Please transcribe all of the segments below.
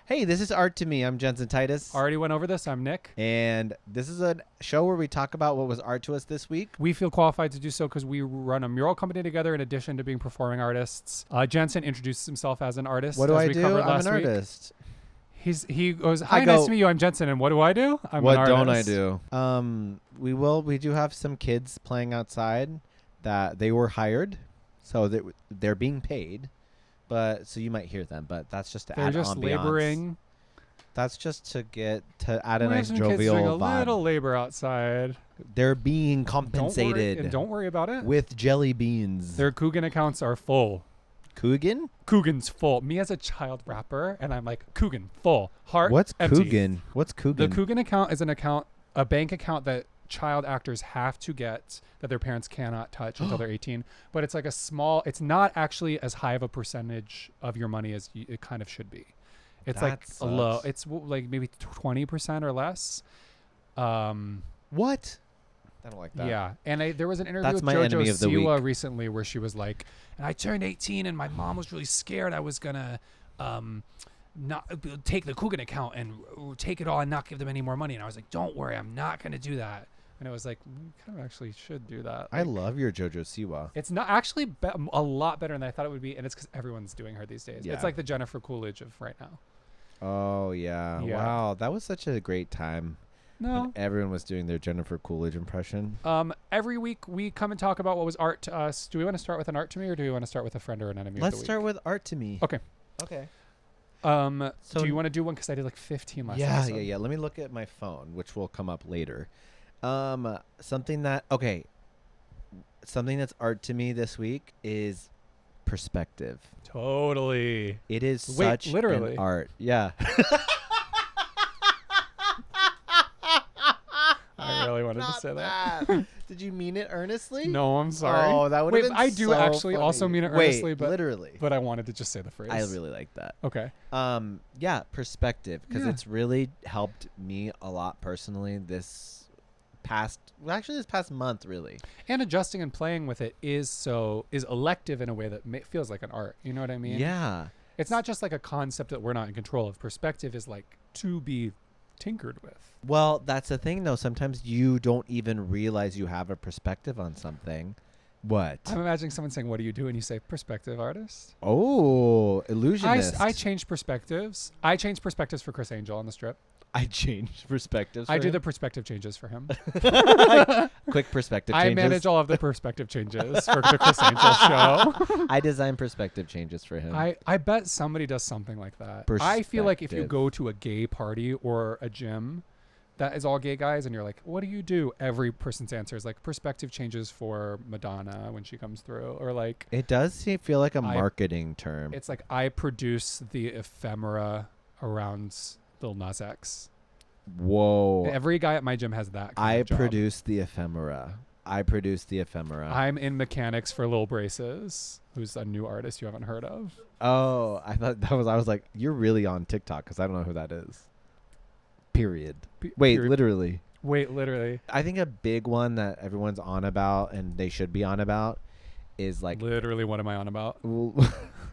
Hey, this is Art to Me. I'm Jenson Titus. Already went over this. I'm Nick. And this is a show where we talk about what was art to us this week. We feel qualified to do so because we run a mural company together in addition to being performing artists. Jenson introduces himself as an artist. What do I we do? covered I'm last an week. artist. He goes, hi, nice to meet you. I'm Jenson. And what do I do? I'm what an artist. don't I do? We do have some kids playing outside that they were hired, so they're being paid. But so you might hear them, but that's just to They're add just ambiance. laboring. That's just to add a We have nice some kids doing jovial a vibe. little labor outside. They're being compensated. Don't worry about it. with jelly beans. Their Coogan accounts are full. Coogan? Coogan's full. Me as a child rapper, and I'm like, Coogan full. Heart What's empty. Coogan? What's Coogan? The Coogan account is a bank account that child actors have to get that their parents cannot touch until they're 18. But it's like it's not actually as high of a percentage of your money as it kind of should be. It's That like sucks. a low. It's like maybe 20% or less. What? I don't like that. Yeah. And there was an interview That's with my JoJo enemy of the Siwa week. recently where she was like, and I turned 18 and my mom was really scared I was going to not take the Coogan account and take it all and not give them any more money. And I was like, don't worry, I'm not going to do that. And it was like, we kind of actually should do that. I love your JoJo Siwa. It's not actually a lot better than I thought it would be. And it's because everyone's doing her these days. Yeah. It's like the Jennifer Coolidge of right now. Oh, yeah. Yeah. Wow. That was such a great time. No. When everyone was doing their Jennifer Coolidge impression. Every week we come and talk about what was art to us. Do we want to start with an art to me or do we want to start with a friend or an enemy? Let's of the start week? with art to me. Okay. Okay. So do you want to do one? Because I did like 15 last Yeah, episode. yeah. Let me look at my phone, which will come up later. Something that's art to me this week is perspective. Totally. It is Wait, such literally? an art. Yeah. I really wanted to say that. Did you mean it earnestly? No, I'm sorry. Oh, that would have Wait, been I do so actually funny. also mean it Wait, earnestly, but literally. but I wanted to just say the phrase. I really like that. Okay. Yeah, perspective, because Yeah. it's really helped me a lot personally this past month, really. And adjusting and playing with it is elective in a way that feels like an art. You know what I mean? Yeah. It's not just like a concept that we're not in control of. Perspective is like to be tinkered with. Well, that's the thing, though. Sometimes you don't even realize you have a perspective on something. What? I'm imagining someone saying, "What do you do?" and you say, "Perspective artist." Oh, illusionist. I changed perspectives. I changed perspectives for Chris Angel on the strip. I changed perspectives. I for do him. the perspective changes for him. Quick perspective I changes. manage all of the perspective changes for the Chris Angel show. I design perspective changes for him. I bet somebody does something like that. I feel like if you Perspective. go to a gay party or a gym that is all gay guys and you're like, what do you do? Every person's answer is like perspective changes for Madonna when she comes through, or like It does feel like a marketing term. it's like I produce the ephemera around Lil Nas X. Whoa. Every guy at my gym has that kind I of job. produce the ephemera. I'm in mechanics for Lil Braces, who's a new artist you haven't heard of. Oh, I was like, you're really on TikTok because I don't know who that is. Period. Wait, literally. I I think a big one that everyone's on about and they should be on about is like literally what am I on about?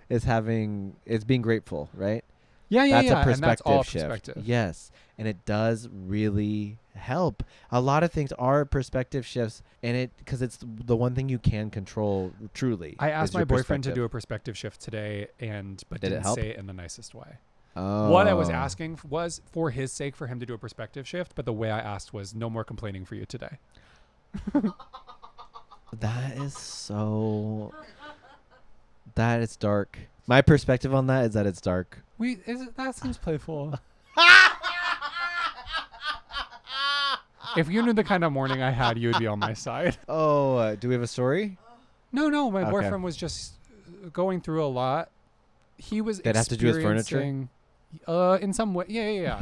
is being grateful, right? Yeah, That's a and perspective that's all shift. perspective. Yes, and it does really help. A lot of things are perspective shifts, and because it's the one thing you can control truly. I asked is my your boyfriend to perspective. do a perspective shift today, but Did it didn't help? say it in the nicest way. Oh. What I was asking was for his sake for him to do a perspective shift, but the way I asked was no more complaining for you today. That is dark. My perspective on that is that it's dark. That seems playful. If you knew the kind of morning I had, you would be on my side. Oh, do we have a story? No, my Okay. boyfriend was just going through a lot. He was Did it have to do with furniture? experiencing, in some way. Yeah.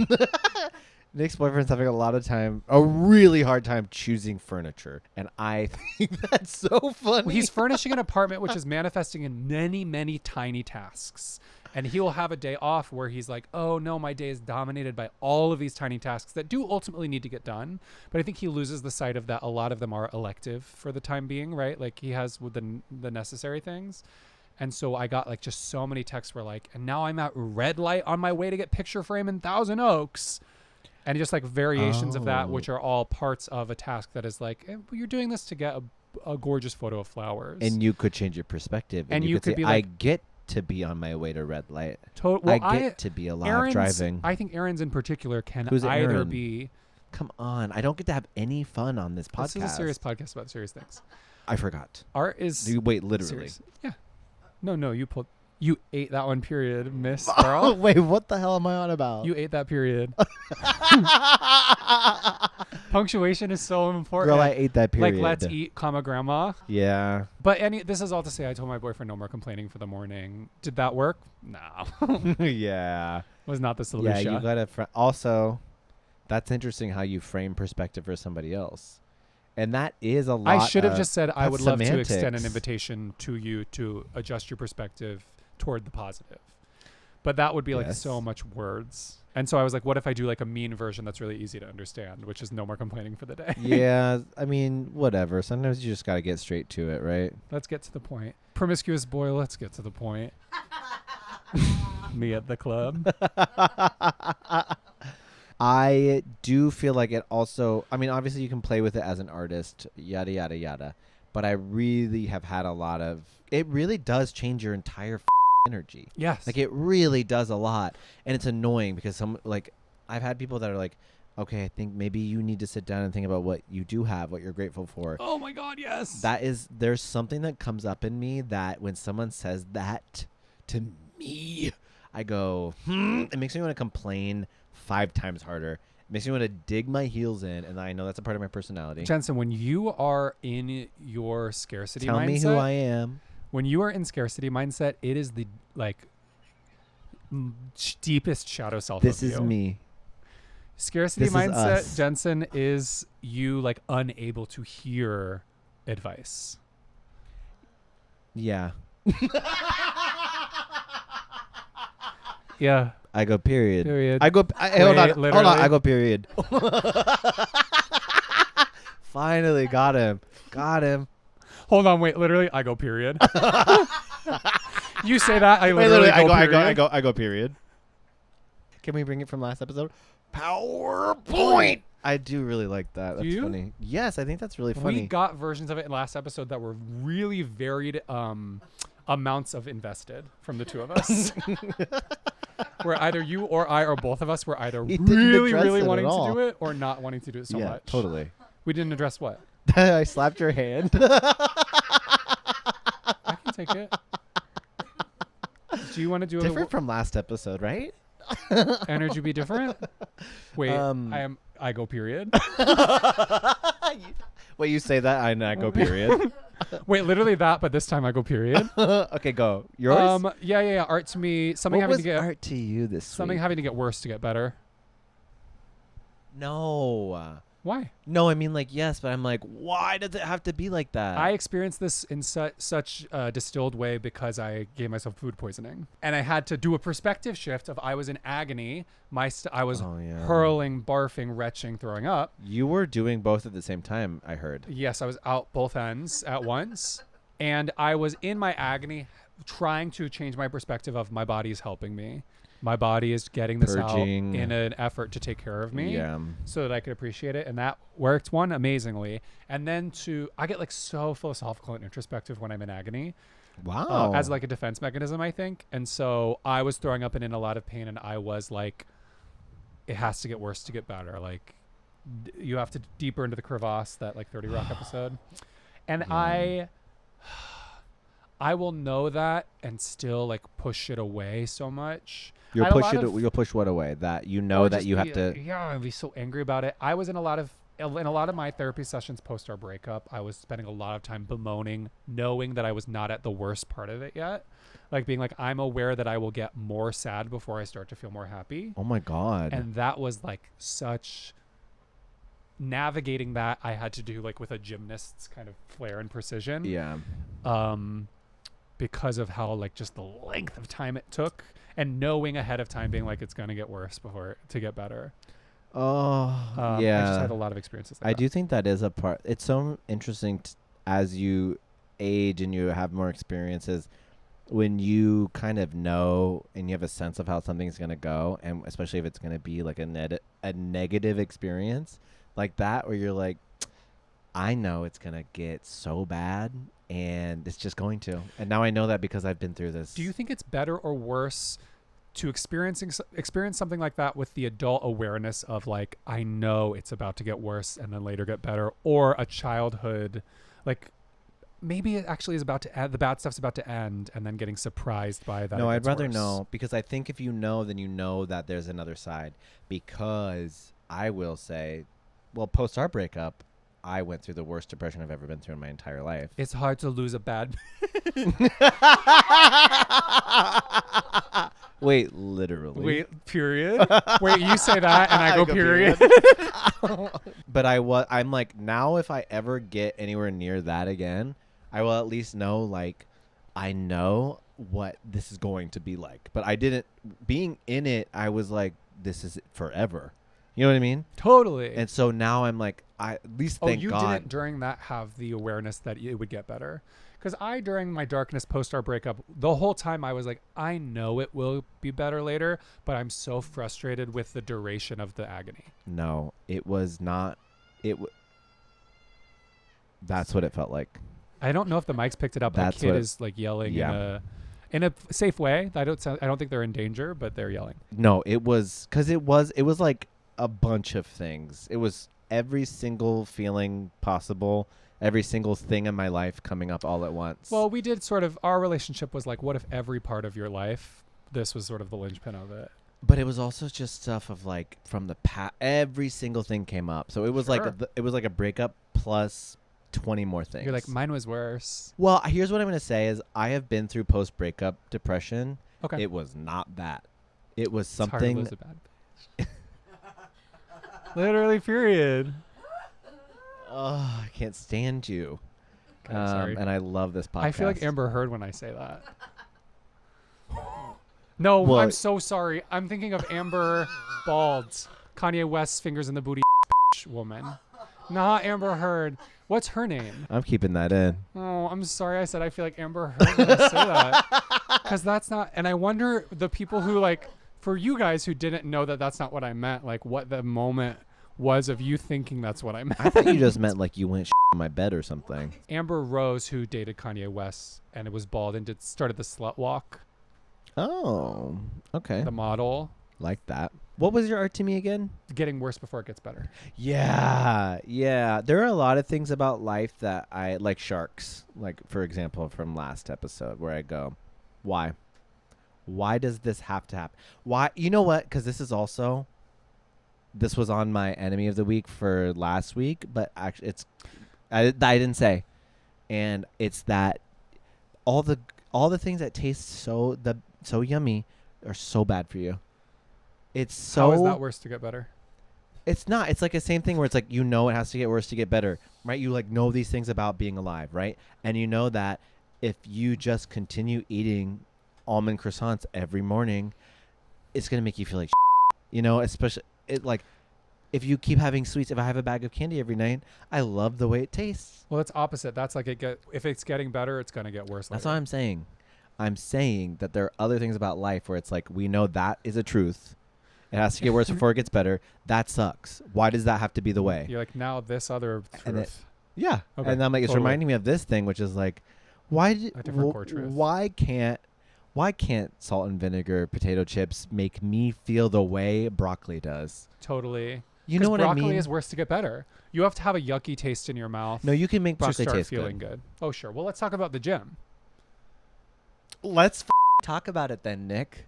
Nick's boyfriend's having a really hard time choosing furniture, and I think that's so funny. He's furnishing an apartment which is manifesting in many, many tiny tasks. And he'll have a day off where he's like, oh, no, my day is dominated by all of these tiny tasks that do ultimately need to get done. But I think he loses the sight of that. A lot of them are elective for the time being, right? Like he has with the necessary things. And so I got like just so many texts where like, and now I'm at red light on my way to get picture frame in Thousand Oaks. And just like variations of that, which are all parts of a task that is like, you're doing this to get a gorgeous photo of flowers. And you could change your perspective. And you could say, be like, I get to be on my way to red light. Well, I get to be alive driving. I think Aaron's in particular can Who's either Aaron? be. Come on. I don't get to have any fun on this podcast. This is a serious podcast about serious things. I forgot. Art is. You wait, literally. Serious. Yeah. No, you ate that one period, miss girl. Wait, what the hell am I on about? You ate that period. Punctuation is so important. Girl, I ate that period. Like, let's eat, comma, grandma. Yeah. But this is all to say, I told my boyfriend no more complaining for the morning. Did that work? No. Yeah. Was not the solution. Yeah, you gotta. Also, that's interesting how you frame perspective for somebody else, and that is a lot. I should have just said I would love to extend an semantics. invitation to you to adjust your perspective toward the positive, but that would be like so much words. And so I was like, what if I do like a mean version that's really easy to understand, which is no more complaining for the day? Yeah, I mean, whatever. Sometimes you just gotta get straight to it, right? Let's get to the point. Promiscuous boy, let's get to the point. Me at the club. I do feel like it also, I mean, obviously you can play with it as an artist, yada, yada, yada. But I really have had a lot of, it really does change your entire energy. Yes. Like it really does a lot. And it's annoying because I've had people that are like, okay, I think maybe you need to sit down and think about what you do have, what you're grateful for. Oh my God, yes. There's something that comes up in me that when someone says that to me, I go, it makes me want to complain 5 times harder. It makes me want to dig my heels in, and I know that's a part of my personality. Jenson, when you are in your scarcity mindset, tell me who I am. When you are in scarcity mindset, it is the deepest shadow self. This of is you. me. Scarcity This is mindset, us. Jenson, is you like unable to hear advice. Yeah. Yeah. I go period. Period. I go. Hold on. Literally. I go period. Finally got him. Hold on. Wait. Literally, I go period. You say that. I Wait, literally I go period. Can we bring it from last episode? PowerPoint. I do really like that. That's funny. Yes, I think that's really funny. We got versions of it in last episode that were really varied amounts of invested from the two of us. Where either you or I or both of us were either really wanting to do it or not wanting to do it so much. Totally. We didn't address what? I slapped your hand. I can take it. Do you want to do Different from last episode, right? energy be different? Wait, I go period. Wait, you say that I go period. Wait, literally that, but this time I go period. Okay, go. Yours? Yeah. Art to me, something What having was to get art to you this something week? having to get worse to get better. No. Why? No, I mean, like, yes, but I'm like, why does it have to be like that? I experienced this in such a distilled way because I gave myself food poisoning. And I had to do a perspective shift of I was in agony. I was hurling, barfing, retching, throwing up. You were doing both at the same time, I heard. Yes, I was out both ends at once. And I was in my agony trying to change my perspective of my body is helping me. My body is getting this out in an effort to take care of me so that I could appreciate it. And that worked, amazingly. And then I get like so philosophical and introspective when I'm in agony. Wow. As like a defense mechanism, I think. And so I was throwing up and in a lot of pain. And I was like, it has to get worse to get better. Like you have to deeper into the crevasse, that like 30 Rock episode. And I will know that and still like push it away so much. You'll push what away? That you know that you have to. Yeah, I'd be so angry about it. I was in a lot of my therapy sessions post our breakup. I was spending a lot of time bemoaning, knowing that I was not at the worst part of it yet. Like being like, I'm aware that I will get more sad before I start to feel more happy. Oh my God. And that was like such navigating that I had to do like with a gymnast's kind of flair and precision. Yeah. Because of how like just the length of time it took. And knowing ahead of time, being like, it's going to get worse to get better. Oh, yeah. I just had a lot of experiences like I that. do think that is a part. It's so interesting as you age and you have more experiences. when you kind of know and you have a sense of how something's going to go, and especially if it's going to be like a negative experience like that, where you're like, I know it's going to get so bad, and it's just going to. And now I know that because I've been through this. Do you think it's better or worse to experience something like that with the adult awareness of like, I know it's about to get worse and then later get better, or a childhood, like maybe it actually is about to end, the bad stuff's about to end, and then getting surprised by that? No, I'd rather worse. know, because I think if you know, then you know that there's another side. Because I will say, well, post our breakup, I went through the worst depression I've ever been through in my entire life. It's hard to lose a bad. Wait, literally. Wait, period. Wait, you say that and I go period. But I'm like, now if I ever get anywhere near that again, I will at least know, like, I know what this is going to be like. But I didn't, being in it, I was like, this is forever. You know what I mean? Totally. And so now I'm like, I at least thank you God. didn't during that have the awareness that it would get better. Because during my darkness post our breakup, the whole time I was like, I know it will be better later, but I'm so frustrated with the duration of the agony. No, it was not. That's what it felt like. I don't know if the mics picked it up. The kid is like yelling in a safe way. I don't think they're in danger, but they're yelling. No, it was because it was like a bunch of things. It was every single feeling possible, every single thing in my life coming up all at once. Well, we did sort of, our relationship was like, what if every part of your life, this was sort of the linchpin of it. But it was also just stuff of like from the past. Every single thing came up. So it was it was like a breakup plus 20 more things. You're like, mine was worse. Well, here's what I'm going to say is I have been through post-breakup depression. Okay. It was not that. It was It's hard to something. lose a bad bitch. Literally, period. Oh, I can't stand you. Okay, sorry. And I love this podcast. I feel like Amber Heard when I say that. No, Well, I'm so sorry. I'm thinking of Amber Bald, Kanye West's fingers in the booty woman. Not Amber Heard. What's her name? I'm keeping that in. Oh, I'm sorry. I said I feel like Amber Heard when I say that. Because that's not. And I wonder the people who like, for you guys who didn't know that that's not what I meant, like what the moment was of you thinking that's what I meant. I thought you just meant like you went on my bed or something. Amber Rose, who dated Kanye West and it was bald and started the slut walk. Oh, okay. The model. Like that. What was your art to me again? Getting worse before it gets better. Yeah. There are a lot of things about life that I like, sharks. Like, for example, from last episode where I go, why? Why does this have to happen? Why? You know what? Because this was on my enemy of the week for last week, but actually I didn't say. And it's that all the things that taste so yummy are so bad for you. It's so. How is that worse to get better? It's not. It's like the same thing where it's like, you know, it has to get worse to get better, right? You like know these things about being alive, right? And you know that if you just continue eating almond croissants every morning, it's gonna make you feel like, you know, especially if you keep having sweets. If I have a bag of candy every night, I love the way it tastes. Well, it's opposite. That's like if it's getting better, it's gonna get worse. That's later. what I'm saying. I'm saying that there are other things about life where it's like, we know that is a truth. It has to get worse before it gets better. That sucks. Why does that have to be the way? You're like, now this other truth. Yeah. Okay, And I'm like, it's totally. reminding me of this thing, which is like, why can't salt and vinegar potato chips make me feel the way broccoli does? Totally. You know what I mean? Broccoli is worse to get better. You have to have a yucky taste in your mouth. No, you can make broccoli to start taste feeling good. Oh, sure. Well, let's talk about the gym. Let's talk about it then, Nick.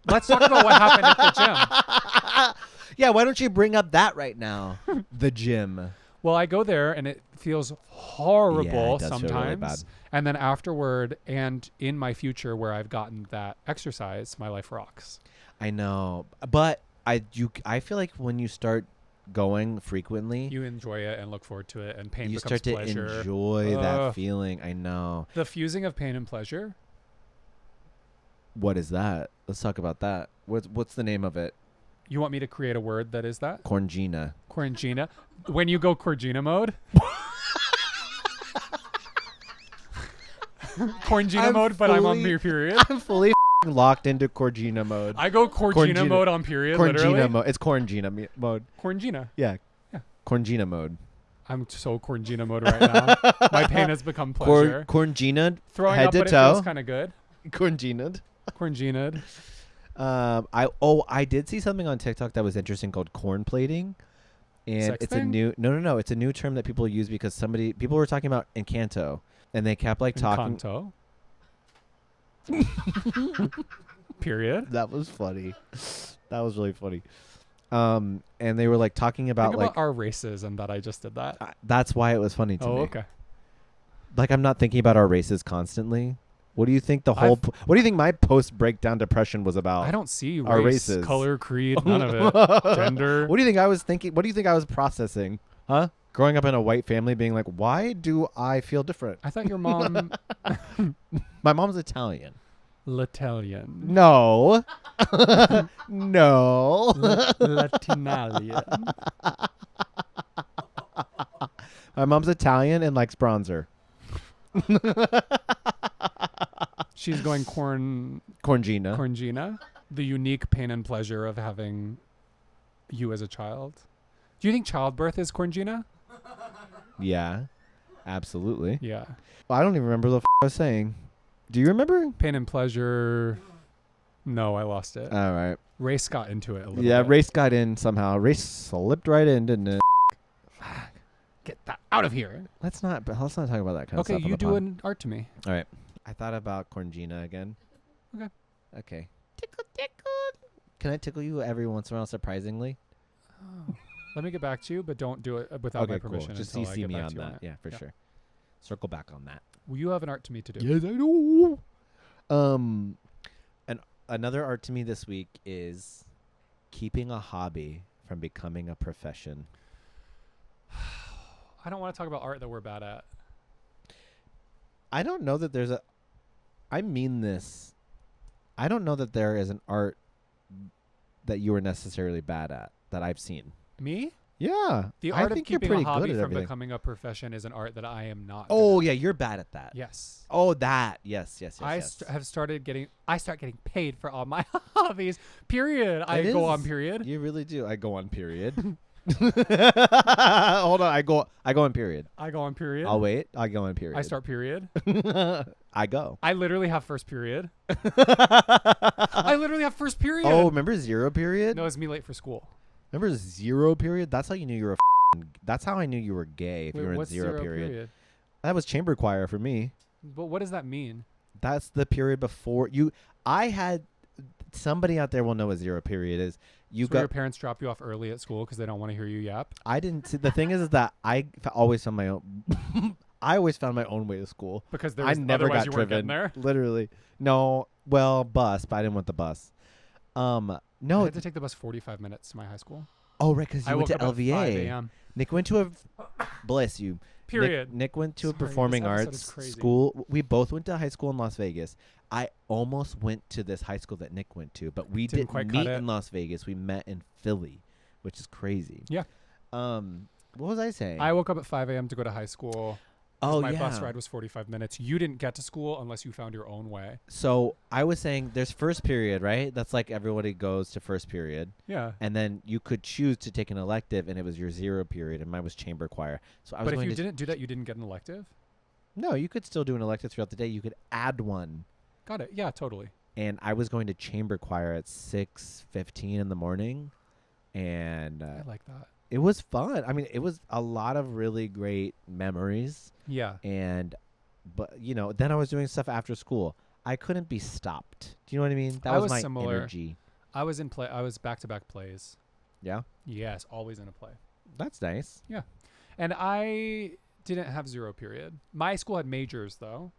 Let's talk about what happened at the gym. Yeah, why don't you bring up that right now? The gym. Well, I go there and it feels horrible Yeah, it does feel sometimes. really bad. And then afterward and in my future where I've gotten that exercise, my life rocks. I know, but I feel like when you start going frequently, You enjoy it and look forward to it, and pain you becomes start to pleasure. enjoy that feeling. I know. The fusing of pain and pleasure. What is that? Let's talk about that. What's the name of it? You want me to create a word that is that? Corngina. Corngina. When you go Corngina mode. Corngina mode, but I'm on period. I'm fully locked into Corngina mode. I go Corngina mode on period. Literally. Mode. It's Corngina mode. Corngina. Yeah. Yeah. Corngina mode. I'm so Corngina mode right now. My pain has become pleasure. Corngina. Throwing head up, to but toe. it feels kind of good. Corngina. Corngina. I did see something on TikTok that was interesting called corn plating. And Sex it's thing? a new it's a new term that people use because people were talking about Encanto and they kept like talking Encanto. Period. That was funny. That was really funny. And they were like talking about Think like about our races and that I just did that. that's why it was funny to me. Oh, okay. Like I'm not thinking about our races constantly. What do you think what do you think my post-breakdown depression was about? I don't see our race, races. color, creed, none of it. Gender. What do you think I was thinking? What do you think I was processing? Huh? Growing up in a white family being like, why do I feel different? I thought your mom My mom's Italian. L'Italian. No. No. Latinalian. My mom's Italian and likes bronzer. She's going Corngina. The unique pain and pleasure of having you as a child. Do you think childbirth is Corngina? Yeah. Absolutely. Yeah. I don't even remember the I was saying. Do you remember? Pain and pleasure. No, I lost it. All right. Race got into it a little Yeah, bit. race got in somehow. Race slipped right in, didn't it? Get that out of here. Let's not talk about that kind of stuff. Okay, on you the do pod. an art to me. All right. I thought about Corngina again. Okay. Tickle. Can I tickle you every once in a while, surprisingly? Oh. Let me get back to you, but don't do it without my permission. Cool. Just until I CC get me back on to you that. it. Yeah, for sure. Circle back on that. Well, you have an art to me to do. Yes, I do. And another art to me this week is keeping a hobby from becoming a profession. I don't want to talk about art that we're bad at. I don't know that there's I mean this. I don't know that there is an art that you are necessarily bad at that I've seen. Me? Yeah. The I art of think you're keeping pretty a hobby good at from everything. becoming a profession is an art that I am not. Oh, good yeah, at. you're bad at that. Yes. Oh, that. Yes. I start getting paid for all my hobbies. Period. I go on period. You really do. I go on period. Hold on. I go on period. I go on period. I'll wait. I go on period. I start period. I go. I literally have first period. I literally have first period. Oh, remember zero period? No, it's me late for school. Remember zero period? That's how you knew you were that's how I knew you were gay if Wait, you were in what's zero period. That was chamber choir for me. But what does that mean? That's the period before you. I had somebody out there will know what zero period is. You So got your parents drop you off early at school because they don't want to hear you yap. I didn't see. The thing is that always found my own. I always found my own way to school. Because there I was never otherwise got you weren't getting driven. there. Literally, no. Well, bus, but I didn't want the bus. I No. had to take the bus 45 minutes to my high school. Oh, right, because you I went woke to up at 5 LVA. a.m. Nick went to a. Bless you. Period. Nick went to Sorry, a this performing episode arts is crazy. school. We both went to high school in Las Vegas. I almost went to this high school that Nick went to, but we Didn't didn't quite meet cut it. in Las Vegas. We met in Philly, which is crazy. Yeah. What was I saying? I woke up at 5 a.m. to go to high school. Oh, my yeah. bus ride was 45 minutes. You didn't get to school unless you found your own way. So I was saying there's first period, right? That's like everybody goes to first period. Yeah. And then you could choose to take an elective, and it was your zero period, and mine was chamber choir. So I was But if going you to didn't do that, you didn't get an elective? No, you could still do an elective throughout the day. You could add one. Got it. Yeah, totally. And I was going to chamber choir at 6:15 in the morning, and I like that. it was fun. I mean, it was a lot of really great memories. Yeah. But then I was doing stuff after school. I couldn't be stopped. Do you know what I mean? That I was was my similar. energy. I was back-to-back plays. Yeah, Yes, always in a play. that's nice. And I didn't have zero period. My school had majors though.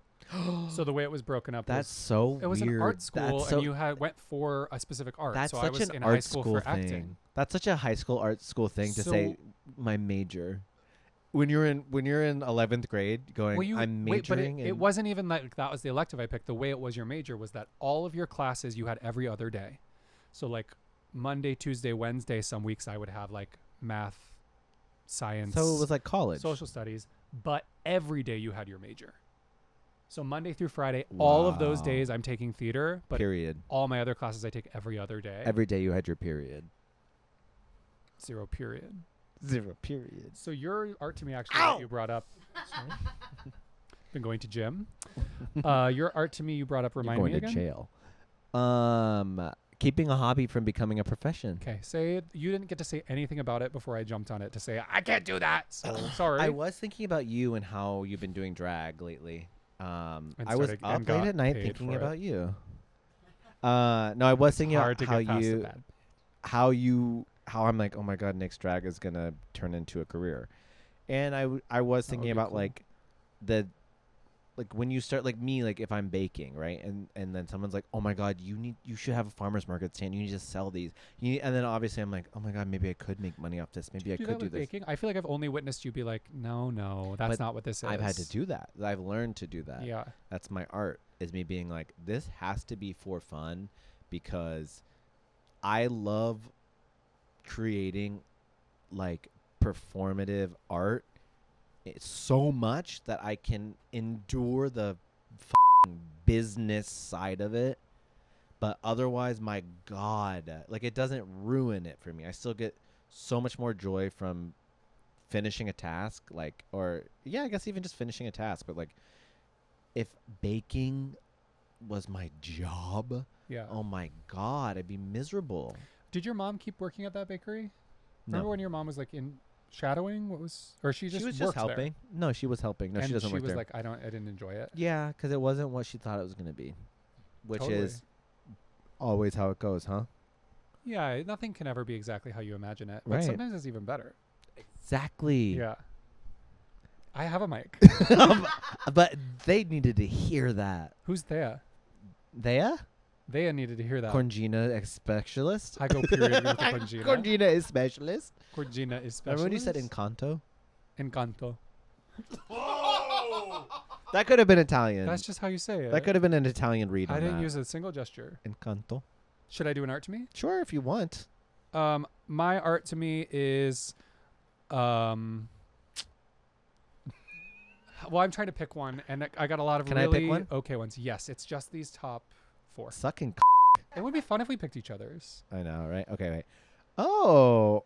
So the way it was broken up That's was so it was weird. an art school That's so, and you went for a specific art. that's so such I was an in art high school for thing. acting. That's such a high school art school thing to So- say my major. When you're in 11th grade, going, Well, I'm wait, but majoring. it wasn't even like that was the elective I picked. The way it was your major was that all of your classes you had every other day. So like Monday, Tuesday, Wednesday, some weeks I would have like math, science. So it was like college. social studies, but every day you had your major. So Monday through Friday, all of those Wow. days I'm taking theater, but Period. all my other classes I take every other day. Every day you had your period. 0 period. 0 period. So your art to me actually that you brought up. Sorry. Been going to gym. Your art to me you brought up. Remind You're me going again. to jail. Keeping a hobby from becoming a profession. Okay, say it. You didn't get to say anything about it before I jumped on it to say I can't do that. So sorry. I was thinking about you and how you've been doing drag lately. I was started- and up late got at night paid thinking for it. about you. No, I was thinking hard about to how get past the you, bad. how I'm like, oh my god, Nick's drag is gonna turn into a career, and I was That would thinking be about cool. like when you start like me, like if I'm baking, right, and then someone's like, oh my god, you should have a farmer's market stand, you need to sell these, and then obviously I'm like, oh my god, maybe I could make money off this, maybe I Do could that do with this. baking? I feel like I've only witnessed you be like, no, that's But not what this is. I've had to do that. I've learned to do that. Yeah. That's my art, is me being like, this has to be for fun because I love creating like performative art so much that I can endure the business side of it. But otherwise, my God, like it doesn't ruin it for me. I still get so much more joy from finishing a task, I guess even just finishing a task. But like, if baking was my job, Yeah. oh my God, I'd be miserable. Did your mom keep working at that bakery? Remember No, when your mom was like in shadowing? Or she she just was worked just helping. there? No, she was helping. No, And she doesn't she work was there. like, I didn't enjoy it. Yeah, because it wasn't what she thought it was gonna be, which Totally. is always how it goes, huh? Yeah, nothing can ever be exactly how you imagine it. But Right. sometimes it's even better. Exactly. Yeah. I have a mic. But they needed to hear that. Who's Thea? Thea? Thea needed to hear that. Corngina specialist? I go period with the Corngina. Corngina is specialist. Corngina is specialist. Remember when you said Encanto? Encanto. That could have been Italian. That's just how you say it. That could have been an Italian read I on didn't that. use a single gesture. Encanto. Should I do an art to me? Sure, if you want. My art to me is, well, I'm trying to pick one, and I got a lot of Can I really pick one? okay ones. Yes, it's just these top 4. Sucking. It would be fun if we picked each other's. I know, right? Okay, wait. Oh.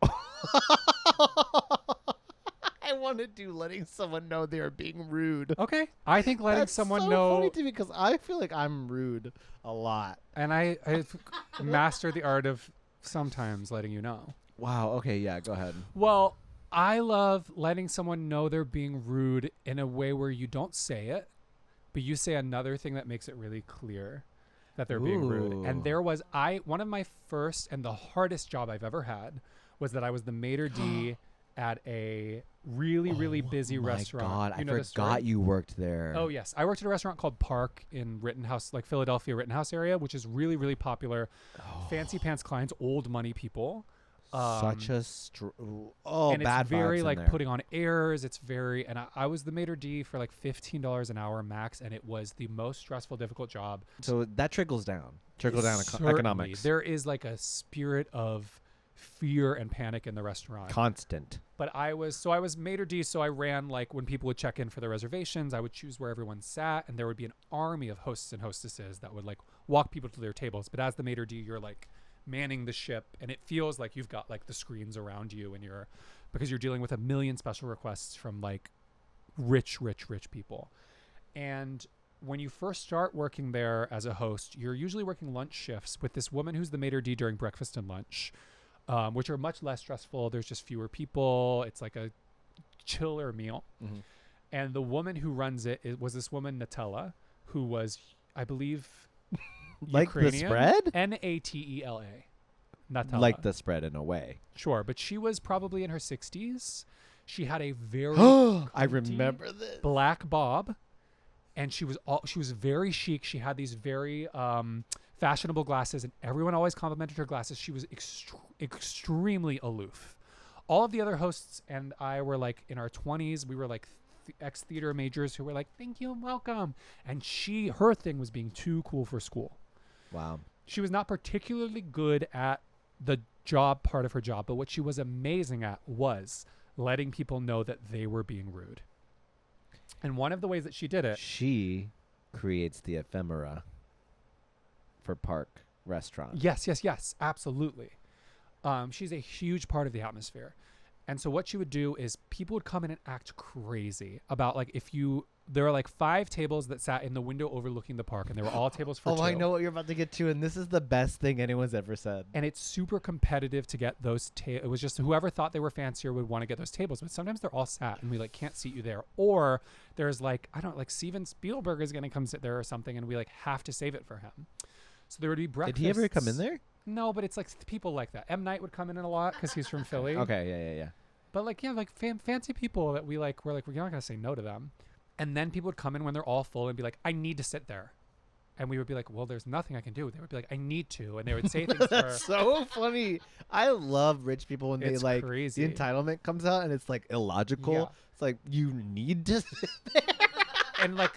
I want to do letting someone know they are being rude. Okay, I think letting That's someone so know, funny to me because I feel like I'm rude a lot. and I've mastered the art of sometimes letting you know. Wow. Okay. Yeah. Go ahead. Well, I love letting someone know they're being rude in a way where you don't say it, but you say another thing that makes it really clear that they're being rude. And Ooh. there was one of my first and the hardest job I've ever had was that I was the maitre d' at a really busy restaurant. Oh my God, You know I the story? forgot you worked there. Oh yes, I worked at a restaurant called Park in Rittenhouse, like Philadelphia Rittenhouse area, which is really popular. Fancy pants clients, old money people. Such a And bad it's very vibes in like there. putting on airs. It's very, and I was the maitre d' for like $15 an hour max, and it was the most stressful, difficult job. So that trickles down. Certainly, Economics. There is like a spirit of fear and panic in the restaurant. Constant. But I was maitre d', so I ran like when people would check in for the reservations, I would choose where everyone sat, and there would be an army of hosts and hostesses that would like walk people to their tables. But as the maitre d', you're like manning the ship, and it feels like you've got like the screens around you, and because you're dealing with a million special requests from like rich people. And when you first start working there as a host, you're usually working lunch shifts with this woman who's the maitre d' during breakfast and lunch, which are much less stressful. There's just fewer people. It's like a chiller meal. Mm-hmm. And the woman who runs it was this woman, Natella, who was, I believe, Like the Ukrainian. spread? Natela. Natella. Like the spread in a way. Sure, but she was probably in her 60s. She had a very I pointy remember this. black bob, and she was very chic. She had these very fashionable glasses, and everyone always complimented her glasses. She was extremely aloof. All of the other hosts and I were like in our 20s. We were like ex-theater majors who were like, "Thank you and welcome." And her thing was being too cool for school. Wow. She was not particularly good at the job part of her job, but what she was amazing at was letting people know that they were being rude. And one of the ways that she did it, She creates the ephemera for park restaurants. Yes, absolutely. She's a huge part of the atmosphere. And so what she would do is people would come in and act crazy about like there were like 5 tables that sat in the window overlooking the park, and they were all tables for 2. I know what you're about to get to, and this is the best thing anyone's ever said. And it's super competitive to get those it was just whoever thought they were fancier would want to get those tables, but sometimes they're all sat and we like can't seat you there. Or there's like, I don't know, like Steven Spielberg is going to come sit there or something, and we like have to save it for him. So there would be breakfast. Did he ever come in there? No, but it's like people like that. M. Night would come in a lot because he's from Philly. Okay, yeah. But like, yeah, like fancy people that we're not going to say no to them. And then people would come in when they're all full and be like, I need to sit there. And we would be like, well, there's nothing I can do. They would be like, I need to. And they would say things That's so funny. I love rich people when they like crazy. The entitlement comes out and it's like illogical. Yeah. It's like, you need to sit there. And like,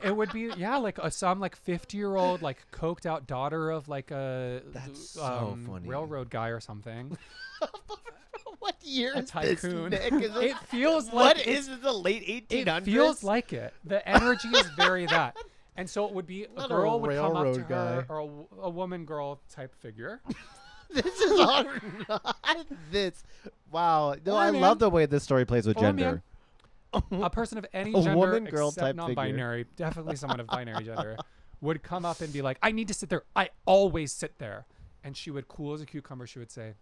it would be, like some like 50-year-old, like coked out daughter of like a so funny. Railroad guy or something. What year a is tycoon. This, Nick? Is it feels like what is it, the late 1800s? It feels like it. The energy is very that. And so it would be a girl would come up to her, or a woman girl type figure. This is all not this. Wow. No, I love the way this story plays with gender. A person of any gender woman, girl except type non-binary, figure. definitely someone of binary gender, would come up and be like, I need to sit there. I always sit there. And she would, cool as a cucumber, she would say,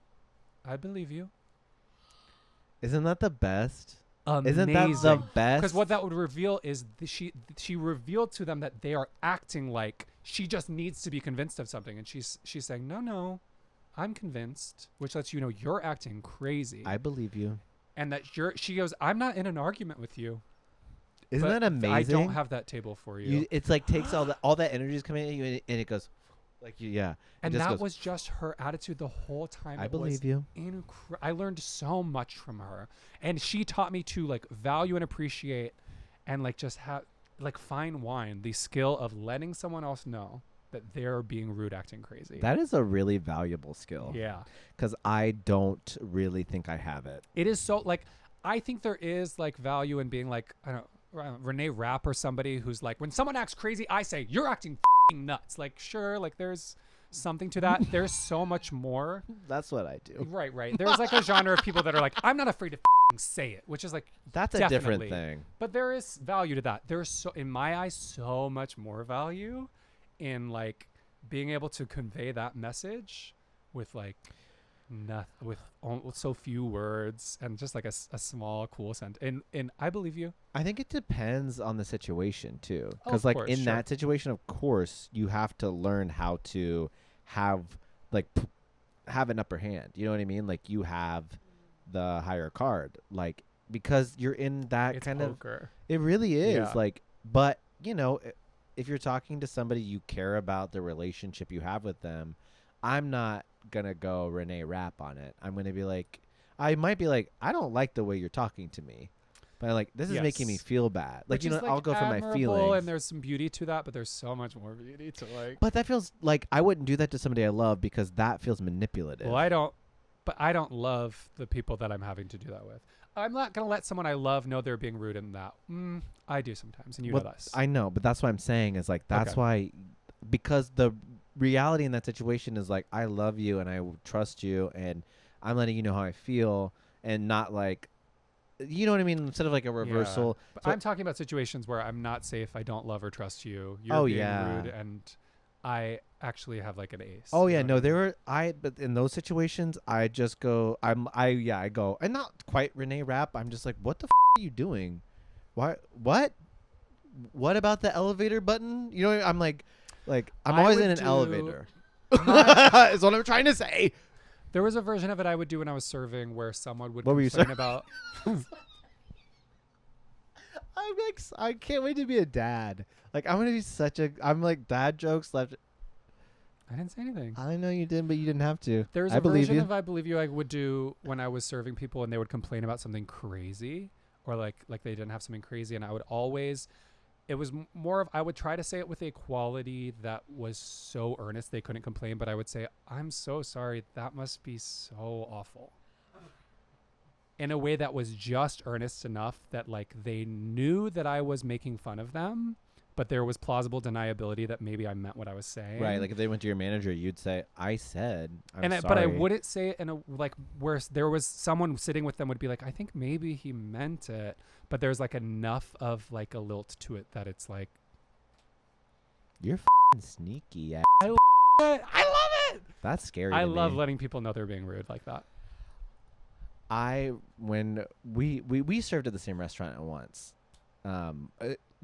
I believe you. Isn't that the best? Amazing. Isn't that the best? Because what that would reveal is she revealed to them that they are acting like she just needs to be convinced of something. And she's saying, no, I'm convinced, which lets you know you're acting crazy. I believe you. And that she goes, I'm not in an argument with you. Isn't that amazing? I don't have that table for you. It's like takes all that energy is coming at you, and it goes like yeah. And that was just her attitude the whole time. I believe you. I learned so much from her, and she taught me to like value and appreciate, and like just have like fine wine the skill of letting someone else know that they're being rude, acting crazy. That is a really valuable skill. Yeah. Because I don't really think I have it. It is so like, I think there is like value in being like, I don't know, Renee Rapp or somebody who's like, when someone acts crazy, I say, you're acting f***ing nuts. Like, sure, like there's something to that. There's so much more. That's what I do. Right. There's like a genre of people that are like, I'm not afraid to f***ing say it, which is like, that's a different thing. But there is value to that. There's so, in my eyes, so much more value in like being able to convey that message with like with so few words and just like a small cool sentence. And I believe you. I think it depends on the situation too, because like in that situation, of course, you have to learn how to have an upper hand. You know what I mean? Like you have the higher card, like because you're in that it's kind poker. It really is. Yeah. Like, but you know. If you're talking to somebody you care about the relationship you have with them, I'm not going to go Renee Rapp on it. I'm going to be like, I might be like, I don't like the way you're talking to me. But like, this is making me feel bad. Like, which you know, like I'll go for my feelings. And there's some beauty to that, but there's so much more beauty to like. But that feels like I wouldn't do that to somebody I love because that feels manipulative. Well, I don't love the people that I'm having to do that with. I'm not going to let someone I love know they're being rude in that. I do sometimes, and you know this. I know, but that's what I'm saying is like, that's why, because the reality in that situation is like, I love you and I trust you and I'm letting you know how I feel and not like, you know what I mean? Instead of like a reversal. Yeah. But I'm talking about situations where I'm not safe. I don't love or trust you. You're being rude and I actually have like an ace. Oh yeah, no, but in those situations, I just go, I go, and not quite Renee Rapp. I'm just like, what the are you doing? What about the elevator button? You know, I'm like I'm always in an elevator. Is what I'm trying to say. There was a version of it I would do when I was serving where someone would complain about. I'm like, I can't wait to be a dad. Like, I'm going to be I'm like, dad jokes left. I didn't say anything. I know you didn't, but you didn't have to. There's a version of I Believe You I would do when I was serving people and they would complain about something crazy or like they didn't have something crazy. And I would always, it was more of, I would try to say it with a quality that was so earnest they couldn't complain. But I would say, I'm so sorry. That must be so awful. In a way that was just earnest enough that like they knew that I was making fun of them, but there was plausible deniability that maybe I meant what I was saying. Right. Like if they went to your manager, you'd say, I said, I'm sorry. But I wouldn't say it in a like where there was someone sitting with them would be like, I think maybe he meant it, but there's like enough of like a lilt to it that it's like, you're sneaky. I love it. That's scary. I to love me. letting people know they're being rude like that. When we served at the same restaurant once.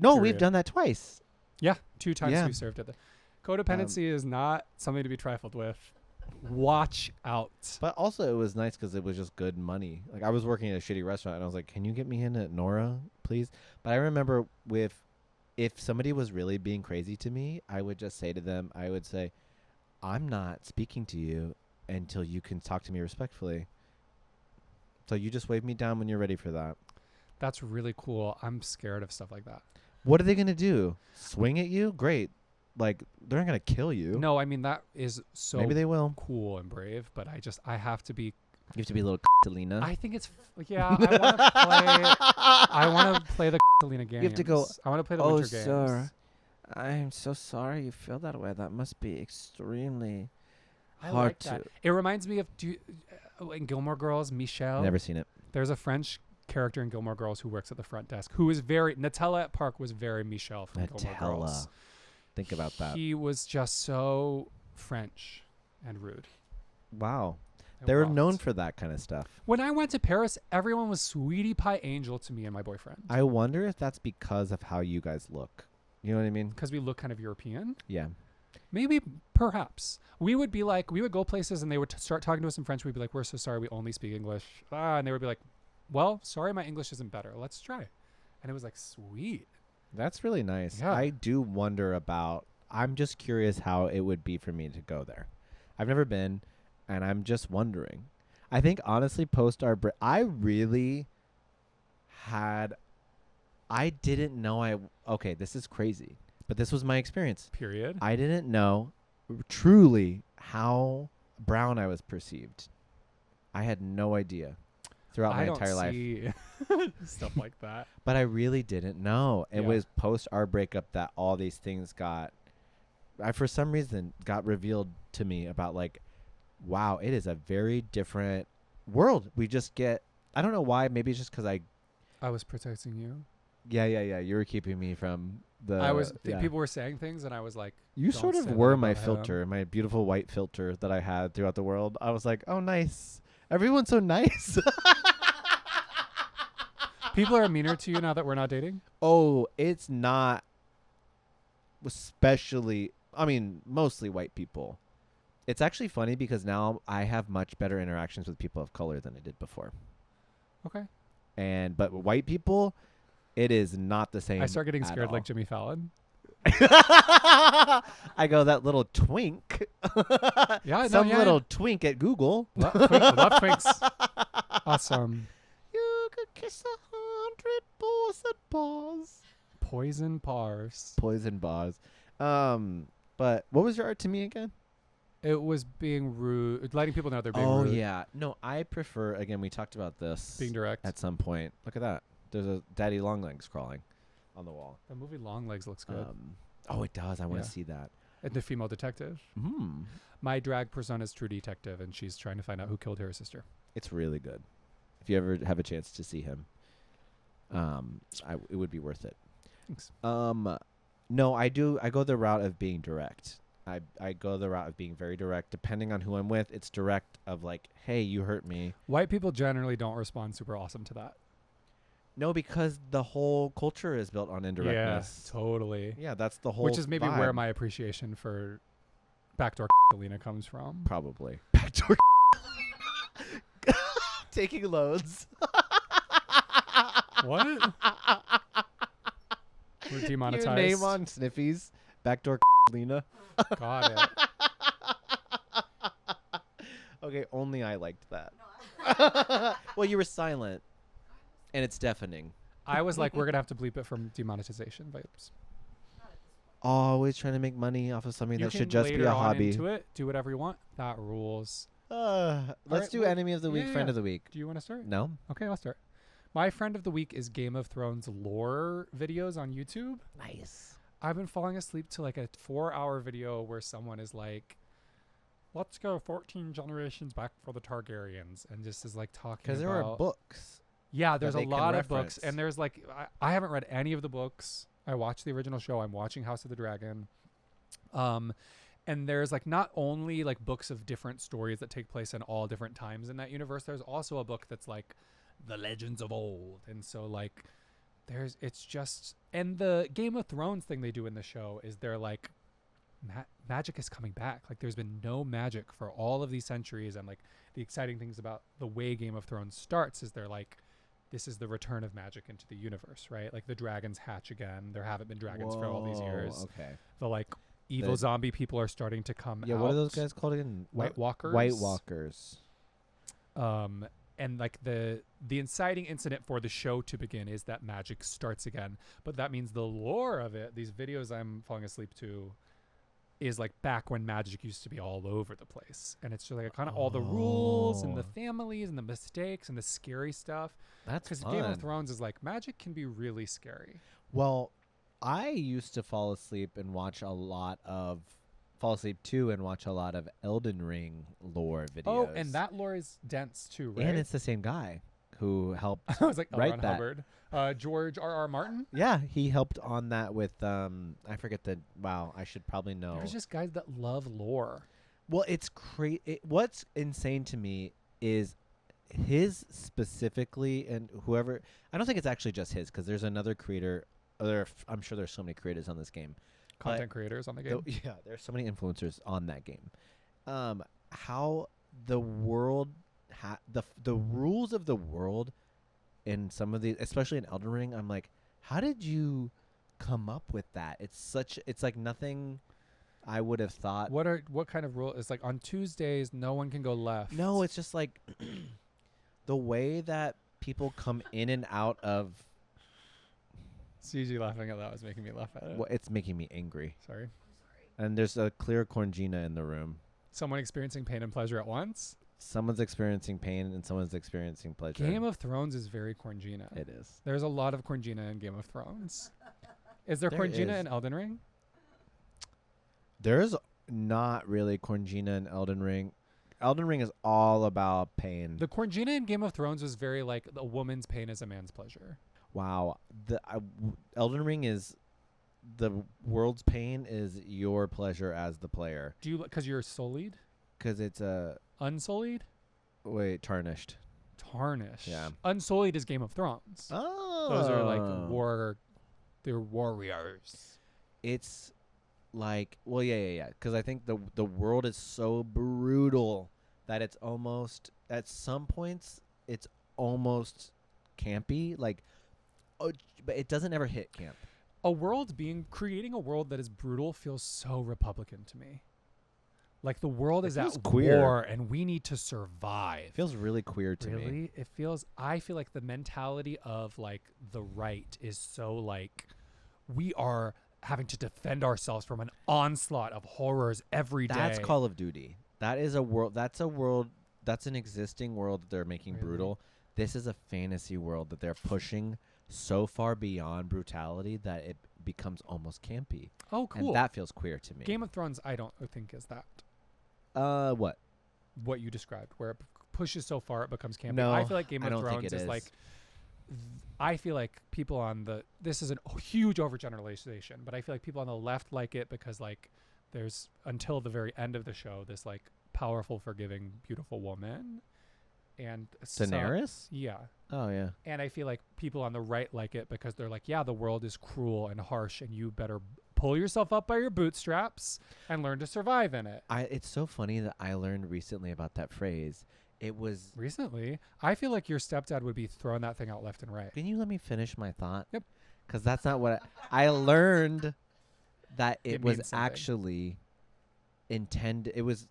No, we've Period. done that twice. Yeah, 2 times Yeah. we served at the codependency is not something to be trifled with. Watch out. But also it was nice because it was just good money. Like I was working at a shitty restaurant and I was like, can you get me in at Nora, please? But I remember if somebody was really being crazy to me, I would just say to them, I would say, I'm not speaking to you until you can talk to me respectfully. So you just wave me down when you're ready for that. That's really cool. I'm scared of stuff like that. What are they going to do? Swing at you? Great. Like, they're not going to kill you. No, I mean, that is so Maybe they will. cool and brave, but I have to be. You have to be a little Catalina. I think it's, yeah, I want to play the Catalina games. You have to go, I want to play the winter games. sir, I'm so sorry you feel that way. That must be extremely I hard like that. It reminds me of in Gilmore Girls, Michelle. Never seen it. There's a French character in Gilmore Girls who works at the front desk who is very Nutella at Park was very Michelle from Gilmore Girls. Think about that. He was just so French and rude. Wow. It They're rocked. known for that kind of stuff. When I went to Paris, everyone was sweetie pie angel to me and my boyfriend. I wonder if that's because of how you guys look. You know what I mean? Because we look kind of European. Yeah. Maybe, perhaps. We would be like, we would go places and they would start talking to us in French. We'd be like, we're so sorry, we only speak English. And they would be like, well, sorry, my English isn't better. Let's try. And it was like, sweet. That's really nice. Yeah. I do wonder about, I'm just curious how it would be for me to go there. I've never been, and I'm just wondering. I think, honestly, post our break, I really had, I didn't know okay, this is crazy, but this was my experience. Period. I didn't know truly how brown I was perceived. I had no idea throughout my entire life. Stuff like that. But I really didn't know. It Yeah. was post our breakup that all these things for some reason, got revealed to me about like, wow, it is a very different world. We just get, I don't know why. Maybe it's just because I was protecting you. Yeah. You were keeping me from People were saying things and I was like, You don't sort say of that were my about him. filter, my beautiful white filter that I had throughout the world. I was like, oh, nice. Everyone's so nice. People are meaner to you now that we're not dating? Oh, it's not especially, I mean, mostly white people. It's actually funny because now I have much better interactions with people of color than I did before. Okay. But white people, it is not the same. I start getting at scared all. like Jimmy Fallon. I go, that little twink. Yeah, Some little twink at Google. Love twinks. Awesome. You could kiss 100 boys at bars. Poison bars. Poison bars. But what was your art to me again? It was being rude, letting people know they're being Oh, rude. yeah. No, I prefer, again, we talked about this Being direct. at some point. Look at that. There's a daddy long legs crawling on the wall. The movie Long Legs looks good. Oh, it does. I want Yeah. to see that. And the female detective. My drag persona is True Detective, and she's trying to find out who killed her sister. It's really good. If you ever have a chance to see him, it would be worth it. Thanks. No, I go the route of being direct. I go the route of being very direct. Depending on who I'm with, it's direct of like, hey, you hurt me. White people generally don't respond super awesome to that. No, because the whole culture is built on indirectness. Yeah, totally. Yeah, that's the whole Which is maybe where vibe. my appreciation for backdoor Lena comes from. Probably. Backdoor taking loads. What? We're demonetized. Your name on Sniffies. Backdoor Lena. Got it. Okay, only I liked that. Well, you were silent. And it's deafening. I was like, we're going to have to bleep it from demonetization vibes. Always trying to make money off of something You that can should just be later a on hobby. into it, do whatever you want. That rules. Let's right, do well, enemy of the week, yeah, friend yeah. of the week. Do you want to start? No? Okay, I'll start. My friend of the week is Game of Thrones lore videos on YouTube. Nice. I've been falling asleep to like a 4-hour video where someone is like, let's go 14 generations back for the Targaryens, and just is like talking Because about... there are books. Yeah, there's a they can lot of books, reference. and there's like, I haven't read any of the books. I watched the original show. I'm watching House of the Dragon. And there's like not only like books of different stories that take place in all different times in that universe, there's also a book that's like the legends of old. And so like it's just, and the Game of Thrones thing they do in the show is they're like, magic is coming back. Like there's been no magic for all of these centuries. And like the exciting things about the way Game of Thrones starts is they're like, this is the return of magic into the universe, right? Like the dragons hatch again. There haven't been dragons for all these years. Okay. The like evil zombie people are starting to come out. Yeah, what are those guys called again? White Walkers. White Walkers. And like the inciting incident for the show to begin is that magic starts again. But that means the lore of it, these videos I'm falling asleep to, is like back when magic used to be all over the place. And it's just like kind of all the rules and the families and the mistakes and the scary stuff. That's because fun. Game of Thrones is like magic can be really scary. Well, I used to fall asleep and watch a lot of Elden Ring lore videos. Oh, and that lore is dense too, right? And it's the same guy who helped I was like, L. write Ron that. Hubbard. George R.R. Martin. Yeah, he helped on that with I forget I should probably know. There's just guys that love lore. Well, it's what's insane to me is his specifically, and whoever, I don't think it's actually just his, because there's another creator. I'm sure there's so many creators on this game. Content creators on the game. Yeah, there's so many influencers on that game. How the world, the rules of the world in some of the, especially in Elden Ring, I'm like, how did you come up with that? It's like nothing I would have thought. What kind of rule? It's like on Tuesdays, no one can go left. No, it's just like the way that people come in and out of. CG laughing at that was making me laugh at it. Well, it's making me angry. Sorry. And there's a clear Corngina in the room. Someone experiencing pain and pleasure at once. Someone's experiencing pain and someone's experiencing pleasure. Game of Thrones is very Corngina. It is. There's a lot of Corngina in Game of Thrones. Is there There Corngina is. in Elden Ring? There's not really Corngina in Elden Ring. Elden Ring is all about pain. The Corngina in Game of Thrones was very like a woman's pain is a man's pleasure. Wow. Elden Ring is the world's pain is your pleasure as the player. Do you because you're sullied? Because it's Unsullied? tarnished. Tarnished. Yeah. Unsullied is Game of Thrones. Oh. Those are like they're warriors. It's like, well, yeah. Because I think the world is so brutal that it's almost, at some points, it's almost campy. Like, but it doesn't ever hit camp. Creating a world that is brutal feels so Republican to me. Like the world is feels at queer. war and we need to survive. It feels really queer to me. Really? I feel like the mentality of like the right is so like we are having to defend ourselves from an onslaught of horrors every day. That's Call of Duty. That is a world. That's an existing world that they're making brutal. This is a fantasy world that they're pushing so far beyond brutality that it becomes almost campy. Oh, cool. And that feels queer to me. Game of Thrones, I don't think is that. What? What you described, where it pushes so far it becomes campy. No, I feel like Game I of don't think Thrones it is is. like. I feel like people on this is a huge overgeneralization, but I feel like people on the left like it because like there's until the very end of the show this like powerful, forgiving, beautiful woman, and Daenerys? Yeah. Oh yeah. And I feel like people on the right like it because they're like, yeah, the world is cruel and harsh, and you better pull yourself up by your bootstraps and learn to survive in it. It's so funny that I learned recently about that phrase. It was Recently, I feel like your stepdad would be throwing that thing out left and right. Can you let me finish my thought? Yep. Because that's not what I learned. That it It was means something. actually intended. It was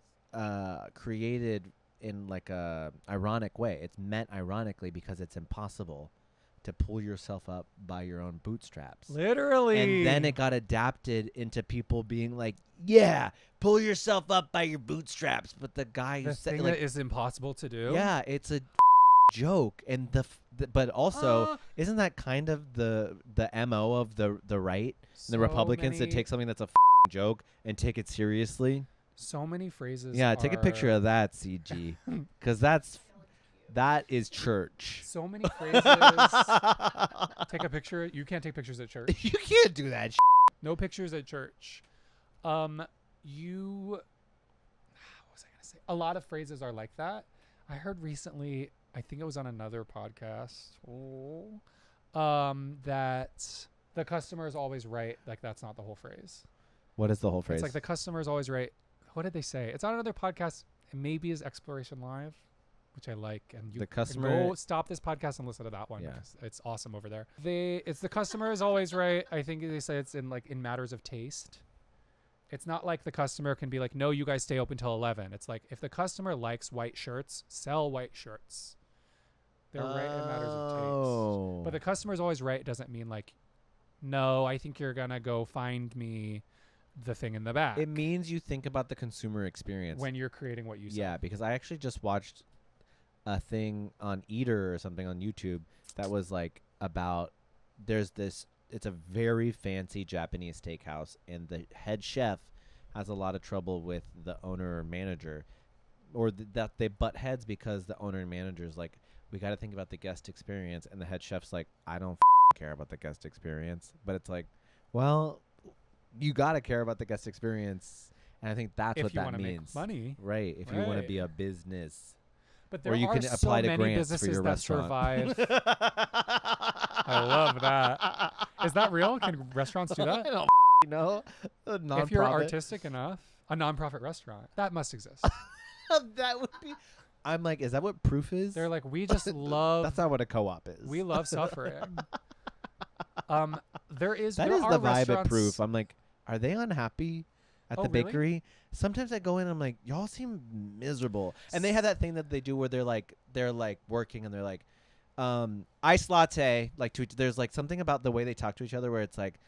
created in like a ironic way. It's meant ironically because it's impossible to pull yourself up by your own bootstraps. Literally. And then it got adapted into people being like, yeah, pull yourself up by your bootstraps. But the guy who the said thing like, that is impossible to do. yeah, it's a joke. And but also, isn't that kind of the MO of the right, so the Republicans, to many, take something that's a joke and take it seriously? So many phrases. Yeah, take a picture of that, CG, because that is church. So many phrases. Take a picture. You can't take pictures at church. You can't do that. No pictures at church. What was I gonna say? A lot of phrases are like that. I heard recently, I think it was on another podcast, that the customer is always right. Like, that's not the whole phrase. What is the whole phrase? It's like the customer is always right. What did they say? It's on another podcast. It maybe is Exploration Live, which I like. And you the customer. go stop this podcast and listen to that one. Yeah. Because it's awesome over there. It's the customer is always right. I think they say it's in matters of taste. It's not like the customer can be like, no, you guys stay open till 11. It's like, if the customer likes white shirts, sell white shirts. They're right in matters of taste. But the customer is always right doesn't mean like, no, I think you're going to go find me the thing in the back. It means you think about the consumer experience when you're creating what you sell. Yeah, because I actually just watched a thing on Eater or something on YouTube that was like about, it's a very fancy Japanese steakhouse, and the head chef has a lot of trouble with the owner or manager, or that they butt heads because the owner and manager is like, we got to think about the guest experience, and the head chef's like, I don't care about the guest experience. But it's like, well, you got to care about the guest experience, and I think that's what that means. If you want to make money. Right, if you want to be a business. But there are so many businesses that survive. I love that. Is that real? Can restaurants do that? I don't know. If you're artistic enough, a nonprofit restaurant that must exist. That would be. I'm like, is that what proof is? They're like, we just love. That's not what a co-op is. We love suffering. There is the vibe at proof. I'm like, are they unhappy at the bakery? Really? Sometimes I go in and I'm like, y'all seem miserable. And they have that thing that they do where they're like working and they're like, iced latte. There's like something about the way they talk to each other where it's like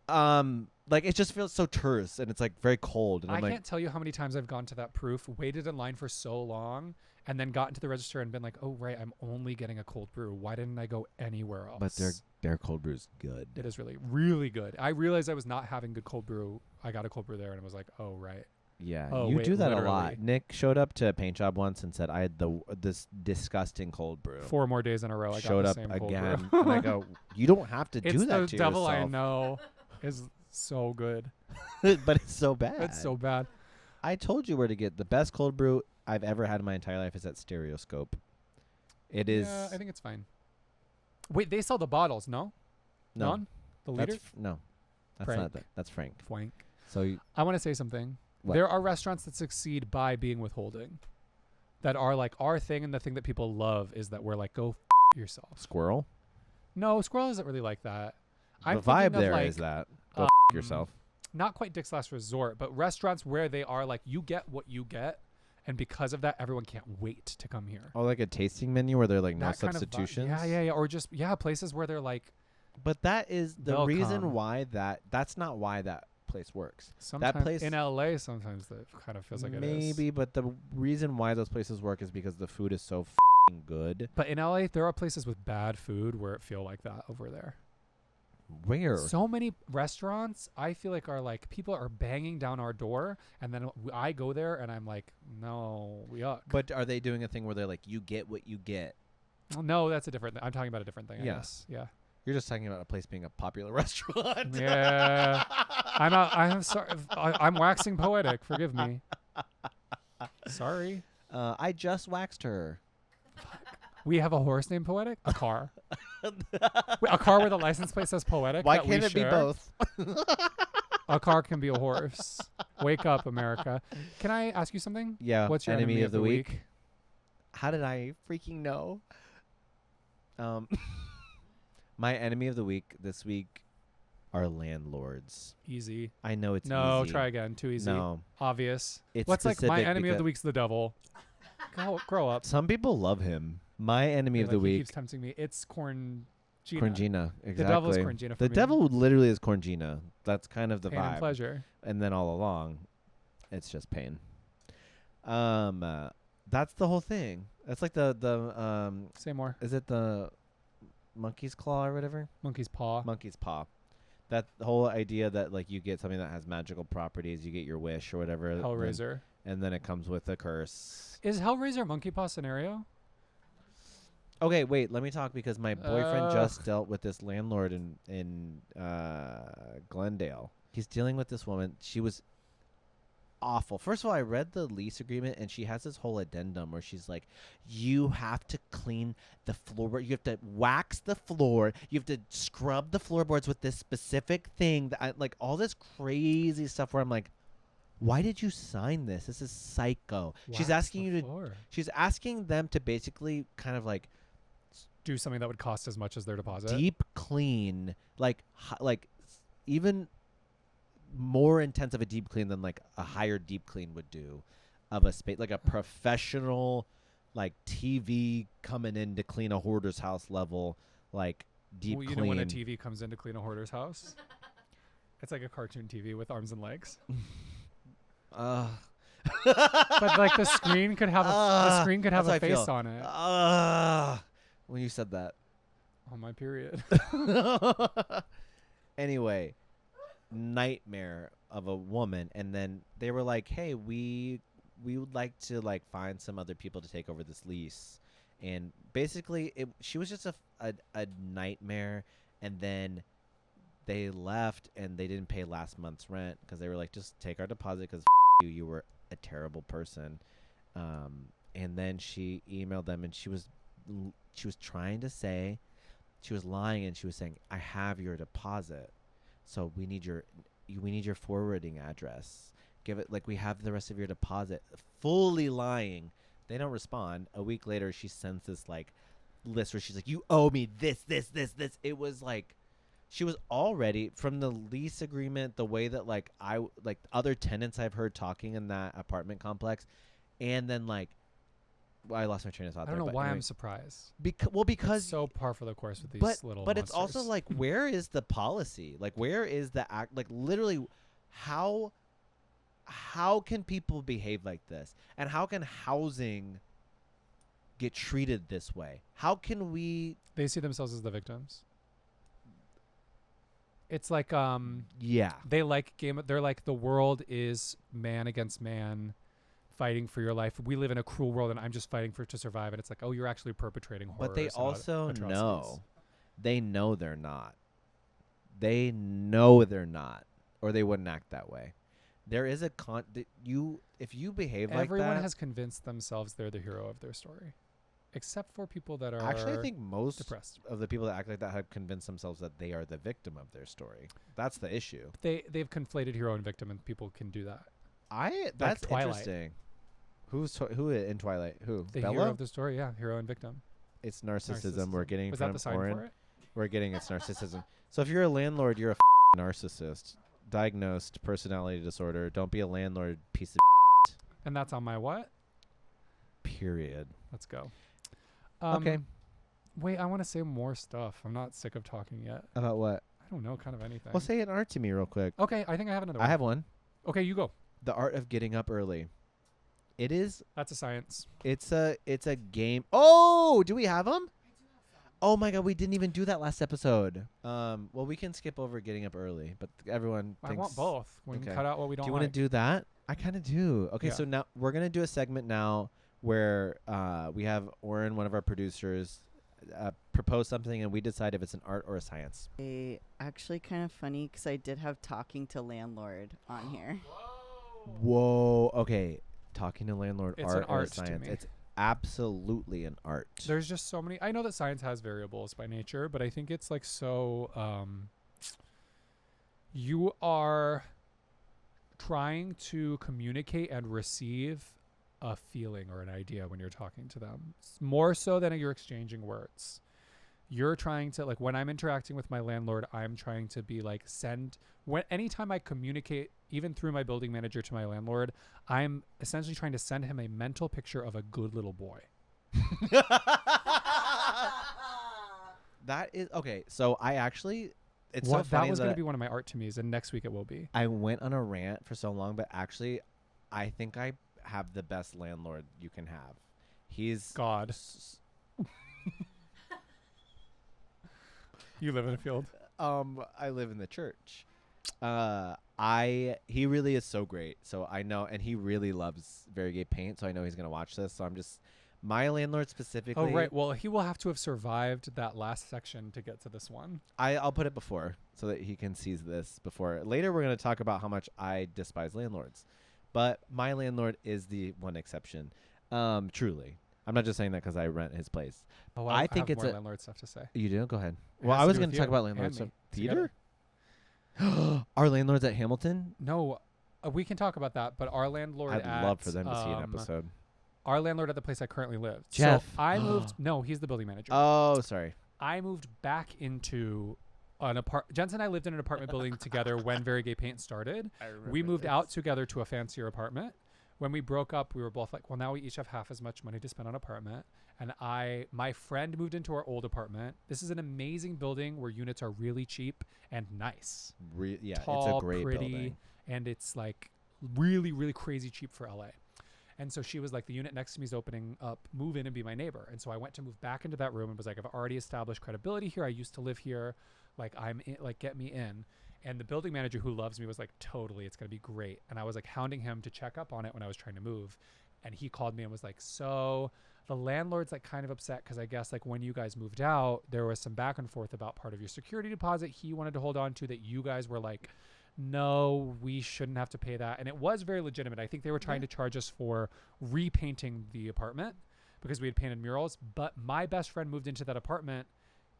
it just feels so terse and it's like very cold. And I can't tell you how many times I've gone to that proof, waited in line for so long, and then gotten to the register and been like, oh right, I'm only getting a cold brew. Why didn't I go anywhere else? But their cold brew is good. It is really, really good. I realized I was not having good cold brew. I got a cold brew there and I was like, oh right. Yeah, you do that a lot. Nick showed up to a paint job once and said, I had this disgusting cold brew. 4 more days in a row, I showed got the up same again. Cold brew. And I go, you don't have to do that to yourself. It's the devil I know is so good. But it's so bad. It's so bad. I told you where to get the best cold brew I've ever had in my entire life is at Stereoscope. It is. Yeah, I think it's fine. Wait, they sell the bottles, no? No. None? The liters? No. That's Frank. not that. That's Frank. So I want to say something. What? There are restaurants that succeed by being withholding. That are like our thing, and the thing that people love is that we're like, go yourself. Squirrel? No, Squirrel isn't really like that. The vibe there is that. Go yourself. Not quite Dick's Last Resort, but restaurants where they are like, you get what you get, and because of that, everyone can't wait to come here. Oh, like a tasting menu where they're like that no substitutions? Yeah. Or just, places where they're like. But that is the reason why that's not why that place works. Sometimes that place in LA, sometimes that kind of feels like it is. Maybe, but the reason why those places work is because the food is so good. But in LA, there are places with bad food where it feel like that over there. Where? So many restaurants, I feel like, are like, people are banging down our door, and then I go there and I'm like, no, yuck. But are they doing a thing where they're like, you get what you get? Well, no, that's a different thing. I'm talking about a different thing. Yes. Yeah. You're just talking about a place being a popular restaurant. Yeah. I'm sorry. I'm waxing poetic. Forgive me. Sorry. I just waxed her. We have a horse named Poetic? A car. A car where the license plate says Poetic? Why can't it be both? A car can be a horse. Wake up, America. Can I ask you something? Yeah. What's your enemy of the week? How did I freaking know? My enemy of the week this week are landlords. Easy. I know it's easy. No, try again. Too easy. No. Obvious. It's what's like my enemy of the week's the devil. Grow up. Some people love him. My enemy of the week. He keeps tempting me. It's Corngina. Corngina, exactly. The devil is Corngina for me. The devil literally is Corngina. That's kind of the pain vibe. And pleasure. And then all along, it's just pain. That's the whole thing. That's like the say more. Is it the monkey's claw or whatever. Monkey's paw. Monkey's paw. That whole idea that like you get something that has magical properties, you get your wish or whatever. Hellraiser. And then it comes with a curse. Is Hellraiser a monkey paw scenario? Okay, wait. Let me talk because my boyfriend just dealt with this landlord in Glendale. He's dealing with this woman. She was awful. First of all, I read the lease agreement, and she has this whole addendum where she's like, you have to clean the floorboard. You have to wax the floor. You have to scrub the floorboards with this specific thing. That like all this crazy stuff where I'm like, why did you sign this? This is psycho. She's asking you to. Floor. She's asking them to basically kind of like Do something that would cost as much as their deposit. deep clean, like even more intense of a deep clean than like a higher deep clean would do of a space, like a professional like TV coming in to clean a hoarder's house level, like deep Well, clean. you know when a TV comes in to clean a hoarder's house? It's like a cartoon TV with arms and legs. But like the screen could have a face on it. When you said that. On my period. Anyway, nightmare of a woman, and then they were like, hey, we would like to like find some other people to take over this lease. And basically she was just a nightmare. And then they left and they didn't pay last month's rent because they were like, just take our deposit because you were a terrible person. And then she emailed them, and she was trying to say, she was lying, and she was saying, I have your deposit, so we need your forwarding address. Give it, like, we have the rest of your deposit. Fully lying. They don't respond. A week later, she sends this like list where she's like, you owe me this. It was like, she was already, from the lease agreement, the way that like other tenants I've heard talking in that apartment complex, and then like, well, I lost my train of thought. I don't know but why anyway. I'm surprised. because It's so par for the course with these little but monsters. it's also like, where is the policy? Like, where is the act? Like, literally, how can people behave like this? And how can housing get treated this way? How can we? They see themselves as the victims. It's like Yeah. they're like the world is man against man fighting for your life. We live in a cruel world and I'm just fighting to survive, and it's like, oh, you're actually perpetrating horrors. But they and also atrocities. know. They know they're not. They know they're not, or they wouldn't act that way. There is a if you behave like that. Everyone has convinced themselves they're the hero of their story, except for people that are Actually, I think most depressed. of the people that act like that have convinced themselves that they are the victim of their story. That's the issue. They've conflated hero and victim, and people can do that. That's Twilight. interesting. Who in Twilight? Who? The Bella? hero of the story, yeah, hero and victim. It's narcissism. We're getting Was from that the sign Oren. for it? We're getting it's narcissism. So if you're a landlord, you're a narcissist. Diagnosed personality disorder. Don't be a landlord, piece of And that's on my what? period. Let's go. Okay. Wait, I want to say more stuff. I'm not sick of talking yet. About what? I don't know, kind of anything. Well, say an art to me real quick. Okay, I think I have another one. I have one. Okay, you go. The art of getting up early. It is. That's a science. It's a game. Oh, do we have them? Oh my God, we didn't even do that last episode. Well, we can skip over getting up early, but everyone thinks. I want both. We Okay. can cut out what we don't Do you want want to do that? I kind of do. Okay, Yeah. so now we're gonna do a segment now where we have Oren, one of our producers, propose something, and we decide if it's an art or a science. Actually kind of funny because I did have talking to landlord on here. Whoa. Okay, talking to landlord, It's art an or art to science? me. It's absolutely an art. There's just so many. I know that science has variables by nature, but I think it's like so. You are trying to communicate and receive a feeling or an idea when you're talking to them, more so than you're exchanging words. You're trying to, like, when I'm interacting with my landlord, I'm trying to be like anytime I communicate, even through my building manager to my landlord, I'm essentially trying to send him a mental picture of a good little boy. That is okay. So I actually, it's What, so funny that was going that to be one of my art to me's, and next week it will be. I went on a rant for so long, but actually, I think I have the best landlord you can have. He's God. You live in a field. I live in the church. He really is so great. So I know, and he really loves variegated paint. So I know he's gonna watch this. So I'm just my landlord specifically. Oh right. Well, he will have to have survived that last section to get to this one. I'll put it before so that he can seize this before. Later, we're gonna talk about how much I despise landlords, but my landlord is the one exception. Truly, I'm not just saying that because I rent his place. Oh, I think have it's more a landlord stuff to say. You do? Go ahead. It Well, has I to was do going with to talk you about landlords. and So me together. Peter? Our landlords at Hamilton? No, we can talk about that. But our landlord I'd love for them to see an episode. Our landlord at the place I currently live. Jeff. So I moved. No, he's the building manager. Oh, sorry. I moved back into an apartment. Jensen and I lived in an apartment building together when Variegated Paint started. We moved out together to a fancier apartment. When we broke up, we were both like, well, now we each have half as much money to spend on an apartment. And my friend moved into our old apartment. This is an amazing building where units are really cheap and nice. Yeah, Tall, it's a great pretty, building. and it's like really, really crazy cheap for LA. And so she was like, the unit next to me is opening up, move in and be my neighbor. And so I went to move back into that room and was like, I've already established credibility here. I used to live here. Like, I'm in, like, get me in. And the building manager who loves me was like, totally, it's going to be great. And I was like hounding him to check up on it when I was trying to move. And he called me and was like, so the landlord's like kind of upset because I guess like when you guys moved out, there was some back and forth about part of your security deposit he wanted to hold on to that you guys were like, no, we shouldn't have to pay that. And it was very legitimate. I think they were trying to charge us for repainting the apartment because we had painted murals. But my best friend moved into that apartment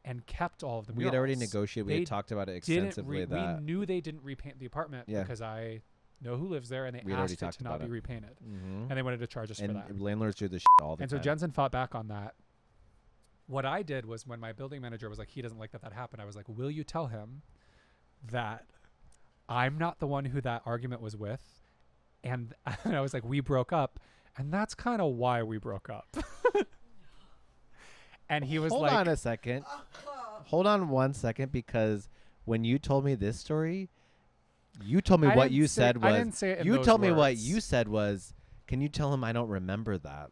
and kept all of the We murals. had already negotiated. We had talked about it extensively. We knew they didn't repaint the apartment because I know who lives there, and they We had already asked it talked to not about be it. repainted. Mm-hmm. And they wanted to charge us for that. And landlords do this all the And time. so Jensen fought back on that. What I did was when my building manager was like, he doesn't like that happened, I was like, will you tell him that I'm not the one who that argument was with? And I was like, we broke up. And that's kind of why we broke up. And he was Hold like, on a second. Hold on 1 second, because when you told me this story, you told me I what didn't you say- said I was. didn't say it in You those told me what words. you said was. Can you tell him I don't remember that?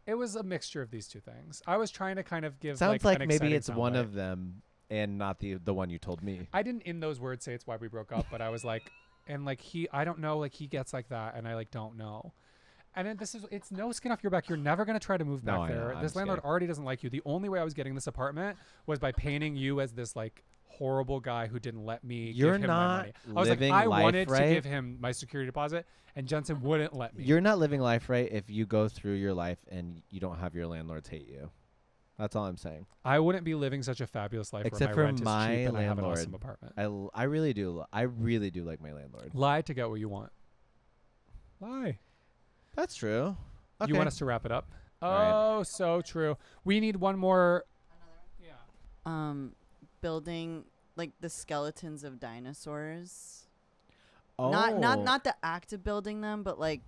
it was a mixture of these two things. I was trying to kind of give Sounds like like an maybe exciting it's one soundbite. of them and not the one you told me. I didn't in those words say it's why we broke up, but I was like, and like I don't know, like he gets like that, and I like don't know. And then it's no skin off your back. You're never gonna try to move No, back I know. there. I'm This just landlord kidding. already doesn't like you. The only way I was getting this apartment was by painting you as this like horrible guy who didn't let me You're give him my not money. I was like, living I life wanted to right. give him my security deposit, and Jensen wouldn't let me. You're not living life right if you go through your life and you don't have your landlords hate you. That's all I'm saying. I wouldn't be living such a fabulous life Except where for my rent is my cheap and I have an landlord. awesome apartment. I really do. I really do like my landlord. Lie to get what you want. Lie. That's true. Okay. You want us to wrap it up? All right. Oh, so true. We need one more. Yeah. Building like the skeletons of dinosaurs. Oh. Not the act of building them, but like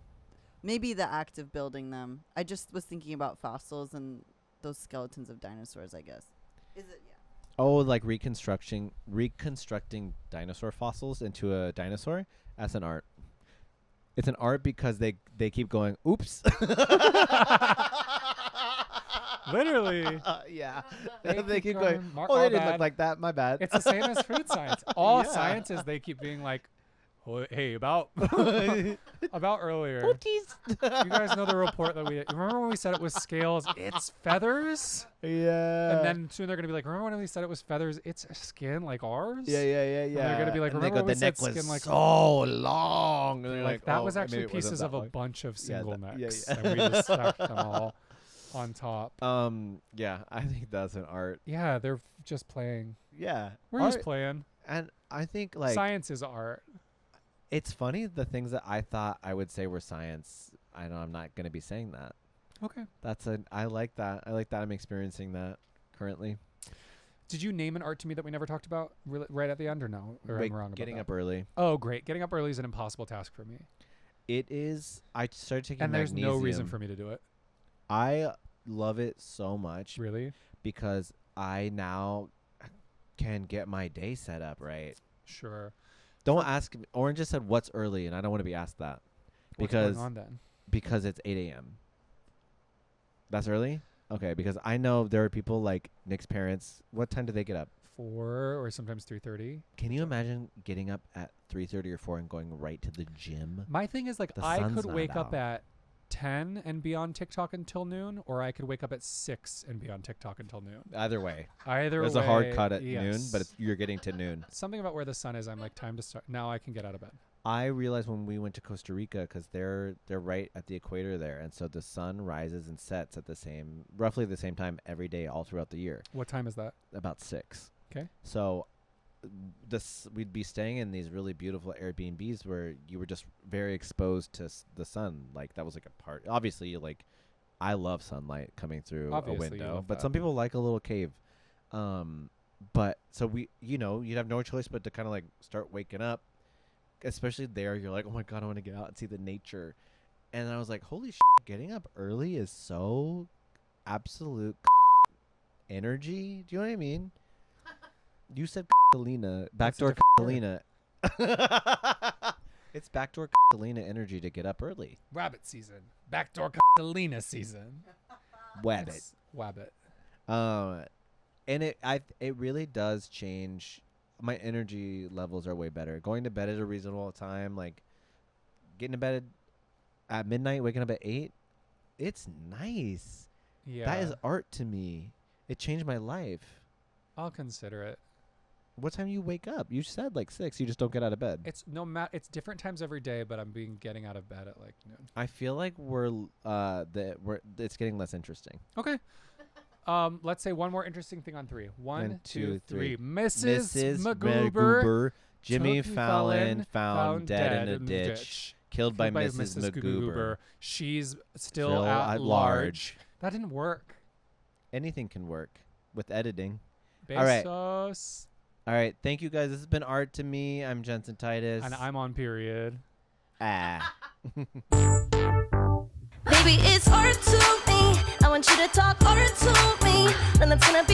maybe the act of building them. I just was thinking about fossils and those skeletons of dinosaurs, I guess. Is it? Yeah. Oh, like reconstructing dinosaur fossils into a dinosaur. That's an art. It's an art because they keep going. Oops. Literally. Yeah. They keep keep going. going, "Mar- Oh, they our didn't bad." look like that. My bad. It's the same as food science. All Yeah. sciences, they keep being like, oh, hey, about earlier. You guys know the report that we remember when we said it was scales? It's feathers. Yeah. And then soon they're gonna be like, remember when we said it was feathers? It's skin like ours. Yeah. they're gonna be like, And they remember go, when we the said neck was skin like so long. And they're like that oh, was maybe actually it wasn't pieces that of a long. bunch of single yeah, necks, yeah. and we just stacked them all on top. Yeah, I think that's an art. Yeah, they're just playing. Yeah. We're art, just playing. and I think like Science is art. it's funny the things that I thought I would say were science. I know I'm not going to be saying that. Okay. I like that. I like that I'm experiencing that currently. Did you name an art to me that we never talked about right at the end, or no? Or Wait, I'm wrong about getting that? up early. Oh, great. Getting up early is an impossible task for me. It is. I started taking And there's no reason magnesium. for me to do it. I love it so much Really? because I now can get my day set up right. Sure. Don't ask me. Orange just said what's early, and I don't want to be asked that What's because going on then? because it's 8 a.m. That's early? Okay, because I know there are people like Nick's parents. What time do they get up? 4 or sometimes 3:30. Can you imagine getting up at 3:30 or 4 and going right to the gym? My thing is like The I sun's could not wake up out. at 10 and be on TikTok until noon, or I could wake up at 6 and be on TikTok until noon. Either way, Either there's way, a hard cut at yes. noon, but you're getting to noon. Something about where the sun is. I'm like, time to start. Now I can get out of bed. I realized when we went to Costa Rica, because they're right at the equator there, and so the sun rises and sets at roughly the same time every day all throughout the year, What time is that? about 6. 'Kay. So we'd be staying in these really beautiful Airbnbs where you were just very exposed to the sun. Like that was like a part. Obviously, like I love sunlight coming through Obviously, a you window, love but that. some people like a little cave. But so you'd have no choice but to kind of like start waking up. Especially there, you're like, oh my god, I want to get out and see the nature. And I was like, holy shit, getting up early is so absolute energy. Do you know what I mean? You said Catalina, backdoor Catalina. It's backdoor Catalina energy to get up early. Rabbit season. Backdoor Catalina season. Wabbit. Wabbit. And it really does change. My energy levels are way better. Going to bed at a reasonable time, like getting to bed at midnight, waking up at 8, it's nice. Yeah. That is art to me. It changed my life. I'll consider it. What time do you wake up? You said like 6. You just don't get out of bed. It's it's different times every day, but I'm getting out of bed at like noon. I feel like it's getting less interesting. Okay. Let's say one more interesting thing on 3. 1, 2, 3. three. Mrs. McGoober. Jimmy Tucky Fallon found dead in a ditch. Killed by Mrs. McGoober. She's still at large. That didn't work. Anything can work with editing. All right. Besos. All right. Thank you, guys. This has been Art to Me. I'm Jensen Titus. And I'm on period. Ah. Baby, it's art to me. I want you to talk art to me. Then it's gonna be